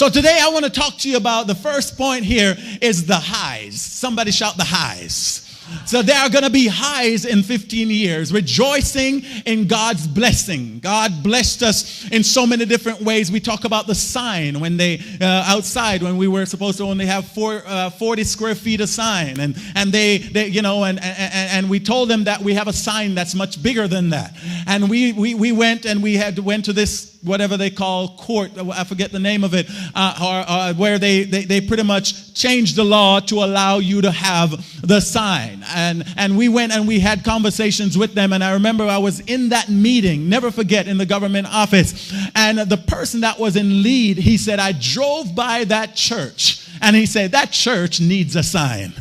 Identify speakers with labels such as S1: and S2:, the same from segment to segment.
S1: So today I want to talk to you about the first point here is the highs. Somebody shout the highs. So there are going to be highs in 15 years, rejoicing in God's blessing. God blessed us in so many different ways. We talk about the sign when they, outside, when we were supposed to only have 40 square feet of sign. And they you know, and we told them that we have a sign that's much bigger than that. And we went and went to this, whatever they call court, I forget the name of it, where they pretty much changed the law to allow you to have the sign. And we went and we had conversations with them. And I remember I was in that meeting, never forget, in the government office. And the person that was in lead, he said, I drove by that church. And he said, that church needs a sign.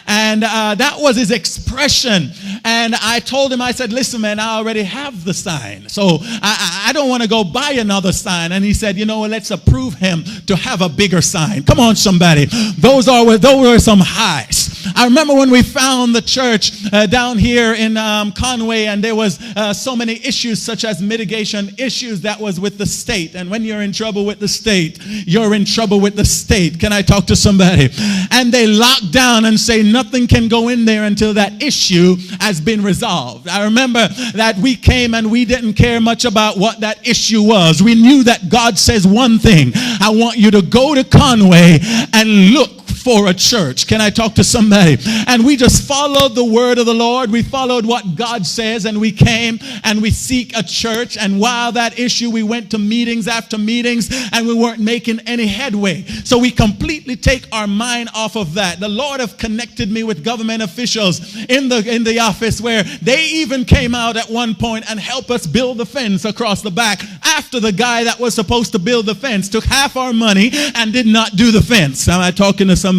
S1: And that was his expression. And I told him, I said, listen, man, I already have the sign. So I don't want to go buy another sign. And he said, you know what, let's approve him to have a bigger sign. Come on, somebody. Those were some highs. I remember when we found the church down here in Conway, and there was so many issues such as mitigation issues that was with the state. And when you're in trouble with the state, you're in trouble with the state. Can I talk to somebody? And they locked down and say nothing can go in there until that issue has been resolved. I remember that we came and we didn't care much about what that issue was. We knew that God says one thing. I want you to go to Conway and look for a church. Can I talk to somebody? And we just followed the word of the Lord. We followed what God says, and we came and we seek a church. And while that issue, we went to meetings after meetings, and we weren't making any headway. So we completely take our mind off of that. The Lord have connected me with government officials in the office, where they even came out at one point and helped us build the fence across the back after the guy that was supposed to build the fence took half our money and did not do the fence. Am I talking to somebody?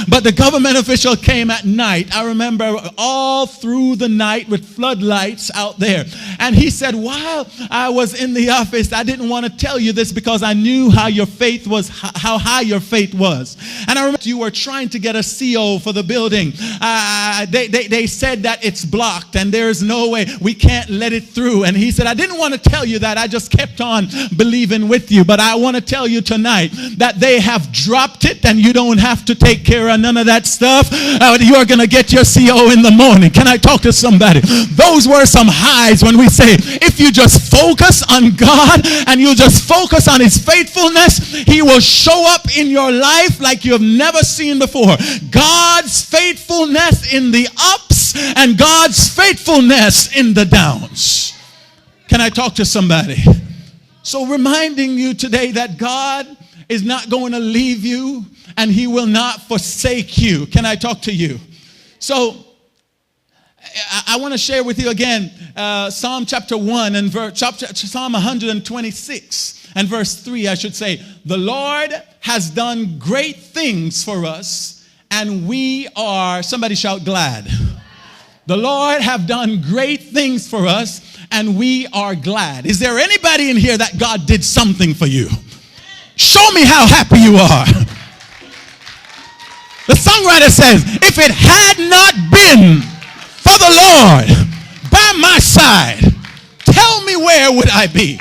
S1: But the government official came at night. I remember all through the night with floodlights out there. And he said, while I was in the office, I didn't want to tell you this because I knew how your faith was, how high your faith was. And I remember you were trying to get a CO for the building. They said that it's blocked and there's no way, we can't let it through. And he said, I didn't want to tell you that. I just kept on believing with you. But I want to tell you tonight that they have dropped it, and you don't have to take care of none of that stuff. You're going to get your CO in the morning. Can I talk to somebody? Those were some highs when we say, if you just focus on God and you just focus on his faithfulness, he will show up in your life like you have never seen before. God's faithfulness in the ups and God's faithfulness in the downs. Can I talk to somebody? So reminding you today that God is not going to leave you and he will not forsake you. Can I talk to you? So I want to share with you again Psalm chapter 1 and Psalm 126 and verse 3, I should say. The Lord has done great things for us, and we are, somebody shout, glad. The Lord have done great things for us, and we are glad. Is there anybody in here that God did something for you? Show me how happy you are. The songwriter says, if it had not been for the Lord by my side, tell me where would I be?